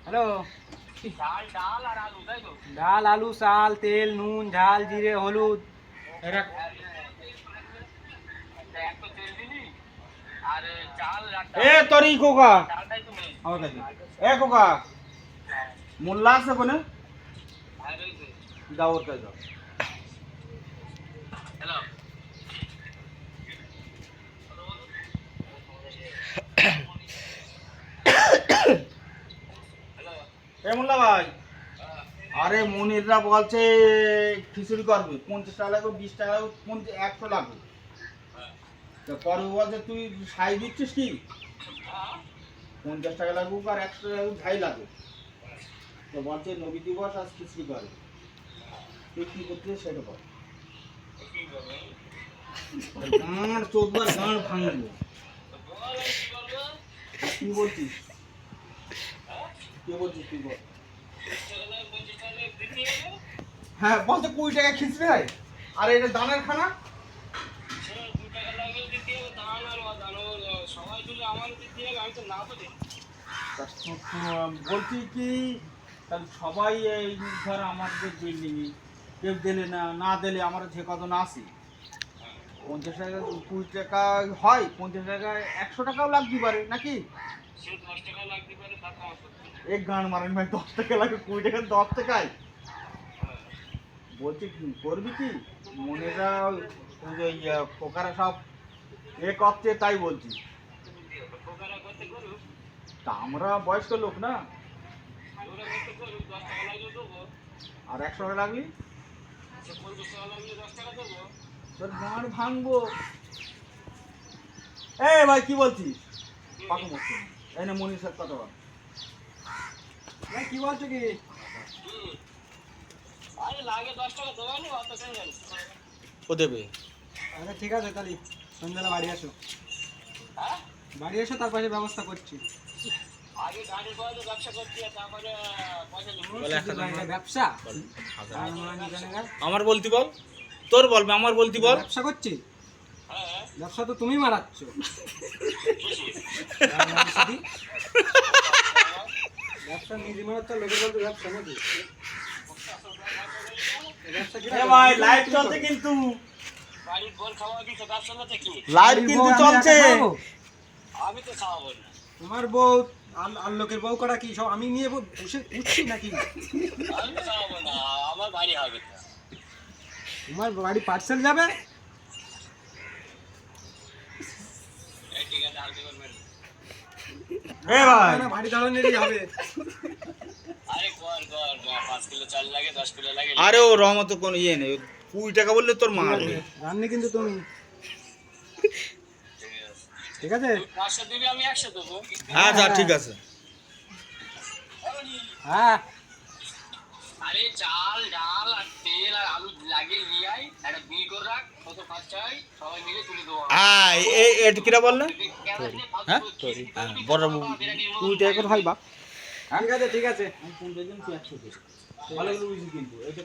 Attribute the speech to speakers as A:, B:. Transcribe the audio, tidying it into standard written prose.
A: Hello.
B: ডাল ডাল আর আলু তাই তো?
A: ডাল, আলু, চাল, তেল, নুন, ঝাল, জিরে, হলুদ।
B: এক তো তেল দিলি আর চাল আর
C: এ তোর ই খোকা
B: ডালটাই তো মেন।
C: আমার কাছে এ খোকা মোল্লা আছে কোনে
B: আর রয়েছে।
C: যাও ওর কাছে যাও
B: হ্যালো।
C: এ মোল্লা ভাই আরে মনিররা বলছে খিচুড়ি করবে 50 টাকা লাগবে 20 টাকা লাগবে 100 লাগবে তো পরে বলছে তুই সাই দিচ্ছিস কি 50 টাকা লাগবে আর 100 টাকা লাগবে ভাই লাগবে তো বলছে নবী দিবস আজ খিচুড়ি করবে তুই কি করছিস সেটা বল গাঁড় চোদ্দবার গাঁড় ভাঙবো কি বলছিস তুই বল হ্যাঁ বলতে 20 টাকা খিচড়ি হয় আর এটা দানের খানা বলছি কি তাহলে সবাই এই ধর আমাদের বিল্ডিং কেউ দিলে না না দিলে আমার যে কজন আছে 50 টাকা 20 টাকা হয় 50 টাকায় 100 টাকাও লাগতে পারে নাকি এক গান মারেন ভাই 10 টাকা লাগে 20 টাকা 10 টাকায় বলছি কি করবি কি মনেরা ওই যে পোকারা সব এ করছে তাই বলছি তা আমরা বয়স্ক লোক না আর 100 টাকা লাগলি তোর গাঁড় ভাঙবো এ ভাই কি বলছিস পাকা মরছি এই না মনির সাথে কথা বল
A: কি বলছো কি?
B: আরে লাগে 10 টাকা দেওয়া নি অত কেন জানিস?
C: ও দেবে
A: আচ্ছা ঠিক আছে তাহলে সন্ধ্যাবেলা বাড়ি আসো।
B: হ্যাঁ?
A: বাড়ি এসো তারপরে ব্যবস্থা করছি।
B: আগে গাড়ির পয়সা ব্যবসা করছি আর তারপরে পয়সা নেব।
C: বলে একটা
A: এটা ব্যবসা
C: আমার বলতি বল তোর বলবে আমার বলতি বল
A: ব্যবসা করছি।
B: হ্যাঁ।
A: ব্যবসা তো তুমি মারাচ্ছ। ব্যবসা নিজে মারাচ্ছ লোকের বলতে ব্যবসা নাকি? ব্যবসা কি?
C: এ ভাই লাইভ চলছে কিন্তু
B: বাড়ির বোর খাওয়া কি তো ব্যবসা না কি?
C: লাইভ কিন্তু চলছে
B: আমি তো খাওয়াবো না।
A: তোমার বউ আর লোকের বউ করা কি সব আমি নিয়ে বসে উঠছি নাকি?
B: আমি তো খাওয়াবো না, আমার বাড়ি হবে না।
A: তোমার বাড়ি পার্সেল যাবে?
B: এই ঠিক আছে আর কি করবেন?
C: এ ভাই
A: না বাড়ি দাঁড়ানোরই হবে।
B: আরে কর 5 কিলো চাল লাগে 10 কিলো লাগে।
C: আরে ও রহমত কোন ইয়ে নেই 20 টাকা বললে তোর মারবে
A: রান্নি কিন্তু তুমি ঠিক আছে?
B: 500 দিবি আমি 100 দেবো।
C: আচ্ছা ঠিক আছে
A: হ্যাঁ
B: আরে চাল ডাল আর তেল আর আলু লাগিয়ে নিয়ে আয় একটা বিল করে রাখ কত খরচা হয় সবাই মিলে তুলে দেবো।
C: এই এটা কিরা বললে
B: হ্যাঁ
C: বড় 20 টাকা করে হয় বাপ
A: ঠিক আছে ঠিক আছে।
C: আমি 15 জন তুই 100 ভালো করে বুঝি কিন্তু এটা